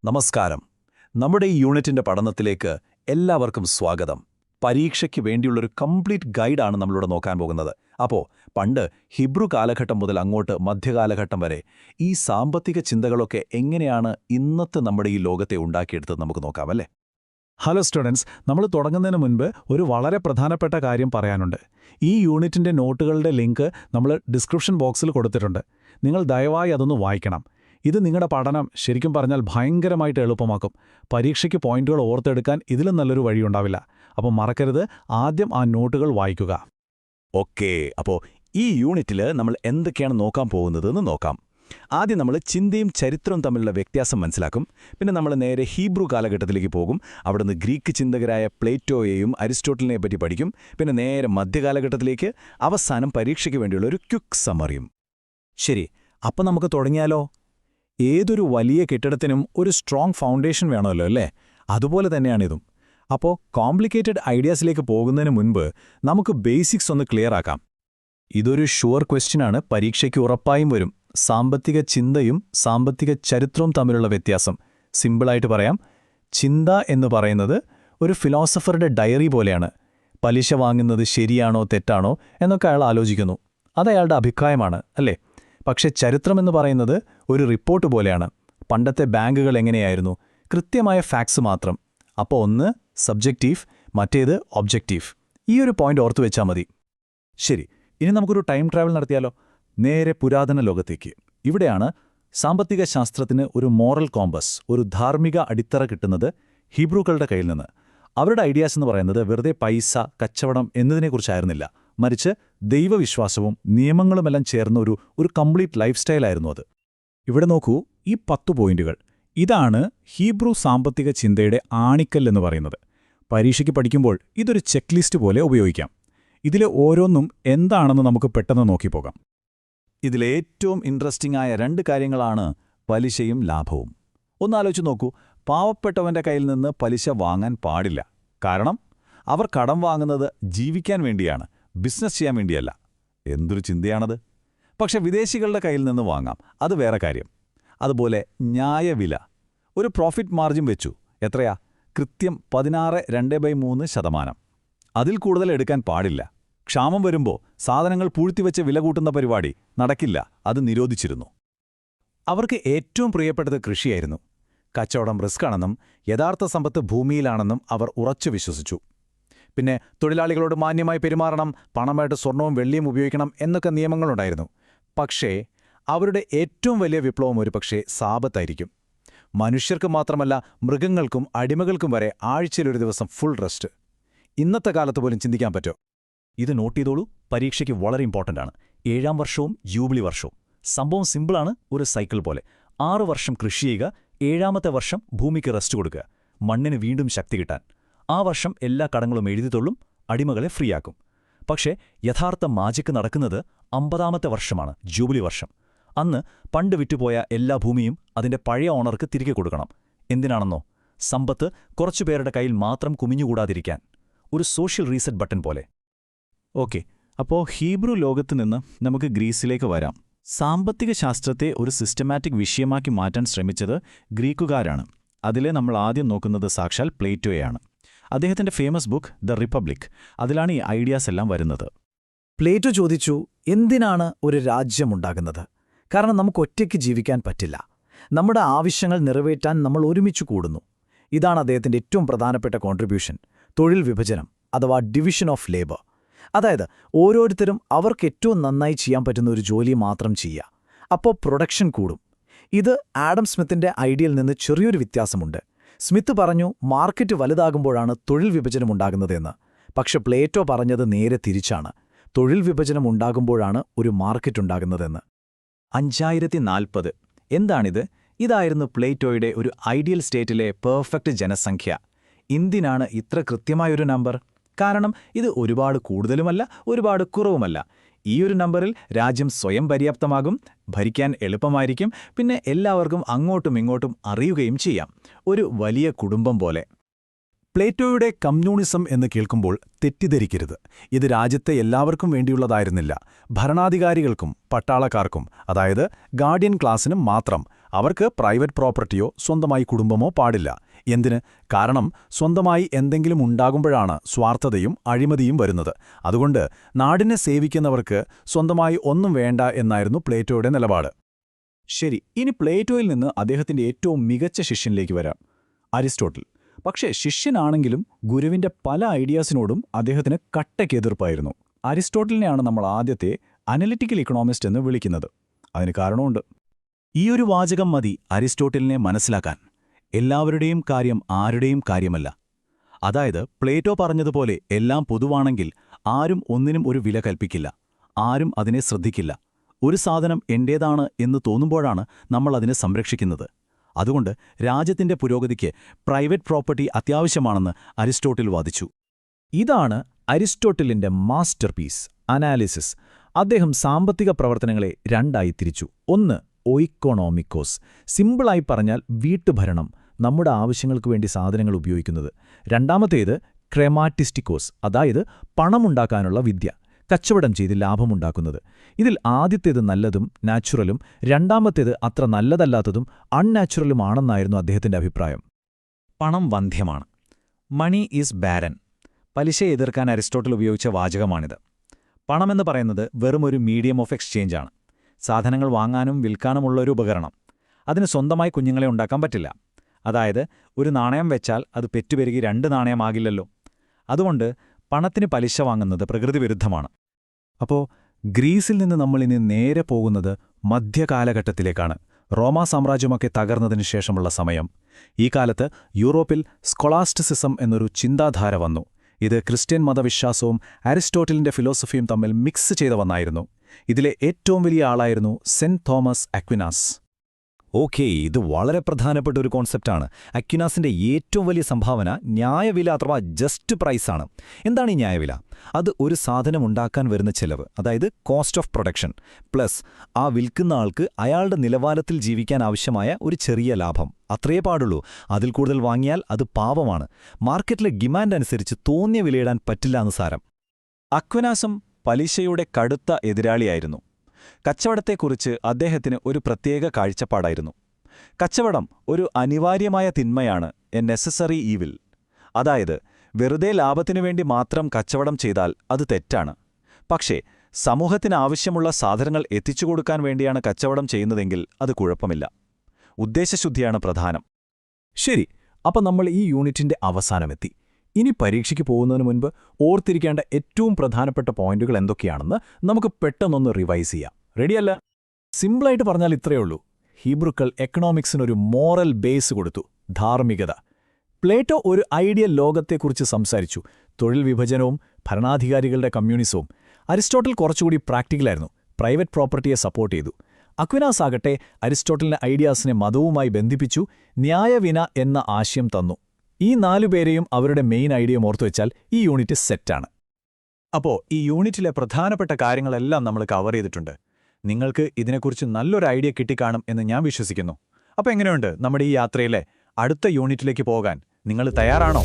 നമസ്കാരം. നമ്മുടെ ഈ യൂണിറ്റിന്റെ പഠനത്തിലേക്ക് എല്ലാവർക്കും സ്വാഗതം. പരീക്ഷയ്ക്ക് വേണ്ടിയുള്ളൊരു കംപ്ലീറ്റ് ഗൈഡാണ് നമ്മളിവിടെ നോക്കാൻ പോകുന്നത്. അപ്പോൾ പണ്ട് ഹിബ്രു കാലഘട്ടം മുതൽ അങ്ങോട്ട് മധ്യകാലഘട്ടം വരെ ഈ സാമ്പത്തിക ചിന്തകളൊക്കെ എങ്ങനെയാണ് ഇന്നത്തെ നമ്മുടെ ഈ ലോകത്തെ ഉണ്ടാക്കിയെടുത്തത് നമുക്ക് നോക്കാം, അല്ലേ? ഹലോ സ്റ്റുഡൻസ്, നമ്മൾ തുടങ്ങുന്നതിന് മുൻപ് ഒരു വളരെ പ്രധാനപ്പെട്ട കാര്യം പറയാനുണ്ട്. ഈ യൂണിറ്റിൻ്റെ നോട്ടുകളുടെ ലിങ്ക് നമ്മൾ ഡിസ്ക്രിപ്ഷൻ ബോക്സിൽ കൊടുത്തിട്ടുണ്ട്. നിങ്ങൾ ദയവായി അതൊന്ന് വായിക്കണം. ഇത് നിങ്ങളുടെ പഠനം ശരിക്കും പറഞ്ഞാൽ ഭയങ്കരമായിട്ട് എളുപ്പമാക്കും. പരീക്ഷയ്ക്ക് പോയിന്റുകൾ ഓർത്തെടുക്കാൻ ഇതിലും നല്ലൊരു വഴിയുണ്ടാവില്ല. അപ്പോൾ മറക്കരുത്, ആദ്യം ആ നോട്ടുകൾ വായിക്കുക. ഓക്കേ, അപ്പോൾ ഈ യൂണിറ്റിൽ നമ്മൾ എന്തൊക്കെയാണ് നോക്കാൻ പോകുന്നതെന്ന് നോക്കാം. ആദ്യം നമ്മൾ ചിന്തയും ചരിത്രവും തമ്മിലുള്ള വ്യത്യാസം മനസ്സിലാക്കും. പിന്നെ നമ്മൾ നേരെ ഹീബ്രു കാലഘട്ടത്തിലേക്ക് പോകും. അവിടുന്ന് ഗ്രീക്ക് ചിന്തകരായ പ്ലേറ്റോയെയും അരിസ്റ്റോട്ടലിനെ പറ്റി പഠിക്കും. പിന്നെ നേരെ മധ്യകാലഘട്ടത്തിലേക്ക്, അവസാനം പരീക്ഷയ്ക്ക് വേണ്ടിയുള്ള ഒരു ക്വിക്ക് സമ്മറിയും. ശരി, അപ്പം നമുക്ക് തുടങ്ങിയാലോ? ഏതൊരു വലിയ കെട്ടിടത്തിനും ഒരു സ്ട്രോങ് ഫൗണ്ടേഷൻ വേണമല്ലോ, അല്ലേ? അതുപോലെ തന്നെയാണിതും. അപ്പോൾ കോംപ്ലിക്കേറ്റഡ് ഐഡിയാസിലേക്ക് പോകുന്നതിന് മുൻപ് നമുക്ക് ബേസിക്സ് ഒന്ന് ക്ലിയർ ആക്കാം. ഇതൊരു ഷുവർ ക്വസ്റ്റ്യനാണ്, പരീക്ഷയ്ക്ക് ഉറപ്പായും വരും. സാമ്പത്തിക ചിന്തയും സാമ്പത്തിക ചരിത്രവും തമ്മിലുള്ള വ്യത്യാസം സിമ്പിളായിട്ട് പറയാം. ചിന്ത എന്ന് പറയുന്നത് ഒരു ഫിലോസഫറുടെ ഡയറി പോലെയാണ്. പലിശ വാങ്ങുന്നത് ശരിയാണോ തെറ്റാണോ എന്നൊക്കെ അയാൾ ആലോചിക്കുന്നു. അതയാളുടെ അഭിപ്രായമാണ്, അല്ലേ? പക്ഷെ ചരിത്രമെന്ന് പറയുന്നത് ഒരു റിപ്പോർട്ട് പോലെയാണ്. പണ്ടത്തെ ബാങ്കുകൾ എങ്ങനെയായിരുന്നു? കൃത്യമായ ഫാക്ട്സ് മാത്രം. അപ്പോൾ ഒന്ന് സബ്ജക്റ്റീവ്, മറ്റേത് ഒബ്ജക്റ്റീവ്. ഈ ഒരു പോയിന്റ് ഓർത്തു വെച്ചാൽ മതി. ശരി, ഇനി നമുക്കൊരു ടൈം ട്രാവൽ നടത്തിയാലോ? നേരെ പുരാതന ലോകത്തേക്ക്. ഇവിടെയാണ് സാമ്പത്തിക ശാസ്ത്രത്തിന് ഒരു മോറൽ കോമ്പസ്, ഒരു ധാർമ്മിക അടിത്തറ കിട്ടുന്നത് ഹീബ്രുക്കളുടെ കയ്യിൽ നിന്ന്. അവരുടെ ഐഡിയാസ് എന്ന് പറയുന്നത് വെറുതെ പൈസ, കച്ചവടം എന്നതിനെക്കുറിച്ചായിരുന്നില്ല. മറിച്ച് ദൈവവിശ്വാസവും നിയമങ്ങളുമെല്ലാം ചേർന്ന ഒരു കംപ്ലീറ്റ് ലൈഫ് സ്റ്റൈലായിരുന്നു അത്. ഇവിടെ നോക്കൂ, ഈ 10 പോയിന്റുകൾ. ഇതാണ് ഹീബ്രു സാമ്പത്തിക ചിന്തയുടെ ആണിക്കല്ലെന്ന് പറയുന്നത്. പരീക്ഷയ്ക്ക് പഠിക്കുമ്പോൾ ഇതൊരു ചെക്ക് ലിസ്റ്റ് പോലെ ഉപയോഗിക്കാം. ഇതിലെ ഓരോന്നും എന്താണെന്ന് നമുക്ക് പെട്ടെന്ന് നോക്കിപ്പോകാം. ഇതിലേറ്റവും ഇൻട്രസ്റ്റിംഗ് ആയ 2 കാര്യങ്ങളാണ് പലിശയും ലാഭവും. ഒന്നാലോചിച്ച് നോക്കൂ, പാവപ്പെട്ടവന്റെ കയ്യിൽ നിന്ന് പലിശ വാങ്ങാൻ പാടില്ല. കാരണം അവർ കടം വാങ്ങുന്നത് ജീവിക്കാൻ വേണ്ടിയാണ്, ബിസിനസ് ചെയ്യാൻ വേണ്ടിയല്ല. എന്തൊരു ചിന്തയാണത്! പക്ഷെ വിദേശികളുടെ കയ്യിൽ നിന്ന് വാങ്ങാം, അത് വേറെ കാര്യം. അതുപോലെ ന്യായവില, ഒരു പ്രോഫിറ്റ് മാർജിൻ വെച്ചു. എത്രയാ? കൃത്യം 16.2/3%. അതിൽ കൂടുതൽ എടുക്കാൻ പാടില്ല. ക്ഷാമം വരുമ്പോൾ സാധനങ്ങൾ പൂഴ്ത്തിവെച്ച് വില കൂട്ടുന്ന പരിപാടി നടക്കില്ല, അത് നിരോധിച്ചിരുന്നു. അവർക്ക് ഏറ്റവും പ്രിയപ്പെട്ടത് കൃഷിയായിരുന്നു. കച്ചവടം റിസ്ക്കാണെന്നും യഥാർത്ഥ സമ്പത്ത് ഭൂമിയിലാണെന്നും അവർ ഉറച്ചു വിശ്വസിച്ചു. പിന്നെ തൊഴിലാളികളോട് മാന്യമായി പെരുമാറണം, പണമായിട്ട് സ്വർണവും വെള്ളിയും ഉപയോഗിക്കണം എന്നൊക്കെ നിയമങ്ങളുണ്ടായിരുന്നു. പക്ഷേ അവരുടെ ഏറ്റവും വലിയ വിപ്ലവം ഒരുപക്ഷേ സാപത്തായിരിക്കും. മനുഷ്യർക്ക് മാത്രമല്ല, മൃഗങ്ങൾക്കും അടിമകൾക്കും വരെ ആഴ്ചയിലൊരു ദിവസം ഫുൾ റെസ്റ്റ്. ഇന്നത്തെ കാലത്ത് പോലും ചിന്തിക്കാൻ പറ്റോ? ഇത് നോട്ട് ചെയ്തോളൂ, പരീക്ഷയ്ക്ക് വളരെ ഇമ്പോർട്ടൻ്റ് ആണ്. 7ാം വർഷവും ജൂബിലി വർഷവും. സംഭവം സിമ്പിളാണ്, ഒരു സൈക്കിൾ പോലെ. 6 വർഷം കൃഷി ചെയ്യുക, 7ാമത്തെ വർഷം ഭൂമിക്ക് റെസ്റ്റ് കൊടുക്കുക, മണ്ണിന് വീണ്ടും ശക്തി കിട്ടാൻ. ആ വർഷം എല്ലാ കടങ്ങളും എഴുതിത്തുള്ളും, അടിമകളെ ഫ്രീയാക്കും. പക്ഷേ യഥാർത്ഥ മാജിക്ക് നടക്കുന്നത് 50ാമത്തെ വർഷമാണ്, ജൂബിലി വർഷം. അന്ന് പണ്ട് വിറ്റുപോയ എല്ലാ ഭൂമിയും അതിന്റെ പഴയ ഓണർക്ക് തിരികെ കൊടുക്കണം. എന്തിനാണെന്നോ? സമ്പത്ത് കുറച്ചുപേരുടെ കയ്യിൽ മാത്രം കുമിഞ്ഞുകൂടാതിരിക്കാൻ. ഒരു സോഷ്യൽ റീസെറ്റ് ബട്ടൺ പോലെ. ഓക്കെ, അപ്പോൾ ഹീബ്രു ലോകത്ത് നിന്ന് നമുക്ക് ഗ്രീസിലേക്ക് വരാം. സാമ്പത്തിക ശാസ്ത്രത്തെ ഒരു സിസ്റ്റമാറ്റിക് വിഷയമാക്കി മാറ്റാൻ ശ്രമിച്ചത് ഗ്രീക്കുകാരാണ്. അതിലെ നമ്മൾ ആദ്യം നോക്കുന്നത് സാക്ഷാൽ പ്ലേറ്റോയാണ്. അദ്ദേഹത്തിന്റെ ഫേമസ് ബുക്ക് ദ റിപ്പബ്ലിക്, അതിലാണ് ഈ ഐഡിയാസ് എല്ലാം വരുന്നത്. പ്ലേറ്റോ ചോദിച്ചു, എന്തിനാണ് ഒരു രാജ്യമുണ്ടാകുന്നത്? കാരണം നമുക്ക് ഒറ്റയ്ക്ക് ജീവിക്കാൻ പറ്റില്ല. നമ്മുടെ ആവശ്യങ്ങൾ നിറവേറ്റാൻ നമ്മൾ ഒരുമിച്ച് കൂടുന്നു. ഇതാണ് അദ്ദേഹത്തിന്റെ ഏറ്റവും പ്രധാനപ്പെട്ട കോൺട്രിബ്യൂഷൻ, തൊഴിൽ വിഭജനം അഥവാ ഡിവിഷൻ ഓഫ് ലേബർ. അതായത് ഓരോരുത്തരും അവർക്ക് ഏറ്റവും നന്നായി ചെയ്യാൻ പറ്റുന്ന ഒരു ജോലി മാത്രം ചെയ്യുക. അപ്പോൾ പ്രൊഡക്ഷൻ കൂടും. ഇത് ആഡം സ്മിത്തിന്റെ ഐഡിയയിൽ നിന്ന് ചെറിയൊരു വ്യത്യാസമുണ്ട്. സ്മിത്ത് പറഞ്ഞു മാർക്കറ്റ് വലുതാകുമ്പോഴാണ് തൊഴിൽ വിഭജനം ഉണ്ടാകുന്നതെന്ന്. പക്ഷെ പ്ലേറ്റോ പറഞ്ഞത് നേരെ തിരിച്ചാണ്. തൊഴിൽ വിഭജനം ഉണ്ടാകുമ്പോഴാണ് ഒരു മാർക്കറ്റ് ഉണ്ടാകുന്നതെന്ന്. 5040. എന്താണിത്? ഇതായിരുന്നു പ്ലേറ്റോയുടെ ഒരു ഐഡിയൽ സ്റ്റേറ്റിലെ പെർഫെക്റ്റ് ജനസംഖ്യ. എന്തിനാണ് ഇത്ര കൃത്യമായൊരു നമ്പർ? കാരണം ഇത് ഒരുപാട് കൂടുതലുമല്ല, ഒരുപാട് കുറവുമല്ല. ഈ ഒരു നമ്പറിൽ രാജ്യം സ്വയം പര്യാപ്തമാകും, ഭരിക്കാൻ എളുപ്പമായിരിക്കും, പിന്നെ എല്ലാവർക്കും അങ്ങോട്ടും ഇങ്ങോട്ടും അറിയുകയും ചെയ്യാം. ഒരു വലിയ കുടുംബം പോലെ. പ്ലേറ്റോയുടെ കമ്മ്യൂണിസം എന്ന് കേൾക്കുമ്പോൾ തെറ്റിദ്ധരിക്കരുത്. ഇത് രാജ്യത്തെ എല്ലാവർക്കും വേണ്ടിയുള്ളതായിരുന്നില്ല. ഭരണാധികാരികൾക്കും പട്ടാളക്കാർക്കും, അതായത് ഗാർഡിയൻ ക്ലാസിനും മാത്രം. അവർക്ക് പ്രൈവറ്റ് പ്രോപ്പർട്ടിയോ സ്വന്തമായി കുടുംബമോ പാടില്ല. എന്തിന്? കാരണം സ്വന്തമായി എന്തെങ്കിലും ഉണ്ടാകുമ്പോഴാണ് സ്വാർത്ഥതയും അഴിമതിയും വരുന്നത്. അതുകൊണ്ട് നാടിനെ സേവിക്കുന്നവർക്ക് സ്വന്തമായി ഒന്നും വേണ്ട എന്നായിരുന്നു പ്ലേറ്റോയുടെ നിലപാട്. ശരി, ഇനി പ്ലേറ്റോയിൽ നിന്ന് അദ്ദേഹത്തിന്റെ ഏറ്റവും മികച്ച ശിഷ്യനിലേക്ക് വരാം, അരിസ്റ്റോട്ടിൽ. പക്ഷേ ശിഷ്യനാണെങ്കിലും ഗുരുവിന്റെ പല ഐഡിയാസിനോടും അദ്ദേഹത്തിന് കട്ടയ്ക്ക് എതിർപ്പായിരുന്നു. അരിസ്റ്റോട്ടിലിനെയാണ് നമ്മൾ ആദ്യത്തെ അനലിറ്റിക്കൽ ഇക്കണോമിസ്റ്റ് എന്ന് വിളിക്കുന്നത്. അതിന് കാരണമുണ്ട്. ഈയൊരു വാചകം മതി അരിസ്റ്റോട്ടിലിനെ മനസ്സിലാക്കാൻ. എല്ലാവരുടെയും കാര്യം ആരുടെയും കാര്യമല്ല. അതായത് പ്ലേറ്റോ പറഞ്ഞതുപോലെ എല്ലാം പൊതുവാണെങ്കിൽ ആരും ഒന്നിനും ഒരു വില കൽപ്പിക്കില്ല, ആരും അതിനെ ശ്രദ്ധിക്കില്ല. ഒരു സാധനം എന്റേതാണ് എന്ന് തോന്നുമ്പോഴാണ് നമ്മൾ അതിനെ സംരക്ഷിക്കുന്നത്. അതുകൊണ്ട് രാജ്യത്തിന്റെ പുരോഗതിക്ക് പ്രൈവറ്റ് പ്രോപ്പർട്ടി അത്യാവശ്യമാണെന്ന് അരിസ്റ്റോട്ടിൽ വാദിച്ചു. ഇതാണ് അരിസ്റ്റോട്ടിലിന്റെ മാസ്റ്റർപീസ്, അനാലിസിസ്. അദ്ദേഹം സാമ്പത്തിക പ്രവർത്തനങ്ങളെ രണ്ടായി തിരിച്ചു. ഒന്ന്, ഓയിക്കോണോമിക്കോസ്. സിമ്പിളായി പറഞ്ഞാൽ വീട്ടുഭരണം, നമ്മുടെ ആവശ്യങ്ങൾക്ക് വേണ്ടി സാധനങ്ങൾ ഉപയോഗിക്കുന്നത്. രണ്ടാമത്തേത് ക്രെമാറ്റിസ്റ്റിക്കോസ്, അതായത് പണമുണ്ടാക്കാനുള്ള വിദ്യ, കച്ചവടം ചെയ്ത് ലാഭമുണ്ടാക്കുന്നത്. ഇതിൽ ആദ്യത്തേത് നല്ലതും നാച്ചുറലും രണ്ടാമത്തേത് അത്ര നല്ലതല്ലാത്തതും അൺനാച്ചുറലുമാണെന്നായിരുന്നു അദ്ദേഹത്തിന്റെ അഭിപ്രായം. പണം വന്ധ്യമാണ്. Money is barren. പലിശയെ എതിർക്കാൻ അരിസ്റ്റോട്ടിൽ ഉപയോഗിച്ച വാചകമാണിത്. പണമെന്ന് പറയുന്നത് വെറുമൊരു മീഡിയം ഓഫ് എക്സ്ചേഞ്ചാണ്. സാധനങ്ങൾ വാങ്ങാനും വിൽക്കാനുമുള്ള ഒരു ഉപകരണം. അതിന് സ്വന്തമായി കുഞ്ഞുങ്ങളെ ഉണ്ടാക്കാൻ പറ്റില്ല. അതായത് ഒരു നാണയം വെച്ചാൽ അത് പെറ്റുപെരുകി 2 നാണയമാകില്ലല്ലോ. അതുകൊണ്ട് പണത്തിന് പലിശ വാങ്ങുന്നത് പ്രകൃതിവിരുദ്ധമാണ്. അപ്പോൾ ഗ്രീസിൽ നിന്ന് നമ്മളിനി നേരെ പോകുന്നത് മധ്യകാലഘട്ടത്തിലേക്കാണ്. റോമാ സാമ്രാജ്യമൊക്കെ തകർന്നതിനു ശേഷമുള്ള സമയം. ഈ കാലത്ത് യൂറോപ്പിൽ സ്കൊളാസ്റ്റിസിസം എന്നൊരു ചിന്താധാര വന്നു. ഇത് ക്രിസ്ത്യൻ മതവിശ്വാസവും അരിസ്റ്റോട്ടിലിന്റെ ഫിലോസഫിയും തമ്മിൽ മിക്സ് ചെയ്ത വന്നായിരുന്നു. ഇതിലെ ഏറ്റവും വലിയ ആളായിരുന്നു സെന്റ് തോമസ് അക്വിനാസ്. ഓക്കേ, ഇത് വളരെ പ്രധാനപ്പെട്ട ഒരു കോൺസെപ്റ്റാണ്. അക്വിനാസിന്റെ ഏറ്റവും വലിയ സംഭാവന ന്യായവില അഥവാ ജസ്റ്റ് പ്രൈസാണ്. എന്താണ് ഈ ന്യായവില? അത് ഒരു സാധനം ഉണ്ടാക്കാൻ വരുന്ന ചെലവ്, അതായത് കോസ്റ്റ് ഓഫ് പ്രൊഡക്ഷൻ, പ്ലസ് ആ വിൽക്കുന്ന ആൾക്ക് അയാളുടെ നിലവാരത്തിൽ ജീവിക്കാൻ ആവശ്യമായ ഒരു ചെറിയ ലാഭം. അത്രയേ പാടുള്ളൂ. അതിൽ കൂടുതൽ വാങ്ങിയാൽ അത് പാപമാണ്. മാർക്കറ്റിലെ ഡിമാൻഡ് അനുസരിച്ച് തോന്നിയ വിലയിടാൻ പറ്റില്ല എന്ന് സാരം. അക്വിനാസും പലിശയുടെ കടുത്ത എതിരാളിയായിരുന്നു. കച്ചവടത്തെക്കുറിച്ച് അദ്ദേഹത്തിന് ഒരു പ്രത്യേക കാഴ്ചപ്പാടായിരുന്നു. കച്ചവടം ഒരു അനിവാര്യമായ തിന്മയാണ്, എ നെസസറി ഈവിൽ. അതായത് വെറുതെ ലാഭത്തിനുവേണ്ടി മാത്രം കച്ചവടം ചെയ്താൽ അത് തെറ്റാണ്. പക്ഷേ സമൂഹത്തിന് ആവശ്യമുള്ള സാധനങ്ങൾ എത്തിച്ചുകൊടുക്കാൻ വേണ്ടിയാണ് കച്ചവടം ചെയ്യുന്നതെങ്കിൽ അത് കുഴപ്പമില്ല. ഉദ്ദേശശുദ്ധിയാണ് പ്രധാനം. ശരി, അപ്പം നമ്മൾ ഈ യൂണിറ്റിന്റെ അവസാനമെത്തി. ഇനി പരീക്ഷയ്ക്ക് പോകുന്നതിന് മുൻപ് ഓർത്തിരിക്കേണ്ട ഏറ്റവും പ്രധാനപ്പെട്ട പോയിന്റുകൾ എന്തൊക്കെയാണെന്ന് നമുക്ക് പെട്ടെന്നൊന്ന് റിവൈസ് ചെയ്യാം. റെഡിയല്ല? സിമ്പിളായിട്ട് പറഞ്ഞാൽ ഇത്രയേ ഉള്ളൂ. ഹീബ്രുക്കൾ എക്കണോമിക്സിനൊരു മോറൽ ബേസ് കൊടുത്തു, ധാർമ്മികത. പ്ലേറ്റോ ഒരു ഐഡിയൽ ലോകത്തെക്കുറിച്ച് സംസാരിച്ചു, തൊഴിൽ വിഭജനവും ഭരണാധികാരികളുടെ കമ്മ്യൂണിസവും. അരിസ്റ്റോട്ടിൽ കുറച്ചുകൂടി പ്രാക്ടിക്കലായിരുന്നു, പ്രൈവറ്റ് പ്രോപ്പർട്ടിയെ സപ്പോർട്ട് ചെയ്തു. അക്വിനാസ് ആകട്ടെ അരിസ്റ്റോട്ടലിന്റെ ഐഡിയാസിനെ മതവുമായി ബന്ധിപ്പിച്ചു, ന്യായവിന എന്ന ആശയം തന്നു. ഈ 4 പേരെയും അവരുടെ മെയിൻ ഐഡിയയും ഓർത്തുവെച്ചാൽ ഈ യൂണിറ്റ് സെറ്റാണ്. അപ്പോൾ ഈ യൂണിറ്റിലെ പ്രധാനപ്പെട്ട കാര്യങ്ങളെല്ലാം നമ്മൾ കവർ ചെയ്തിട്ടുണ്ട്. നിങ്ങൾക്ക് ഇതിനെക്കുറിച്ച് നല്ലൊരു ഐഡിയ കിട്ടിക്കാണും എന്ന് ഞാൻ വിശ്വസിക്കുന്നു. അപ്പോൾ എങ്ങനെയുണ്ട് നമ്മുടെ ഈ യാത്രയിലെ അടുത്ത യൂണിറ്റിലേക്ക് പോകാൻ നിങ്ങൾ തയ്യാറാണോ?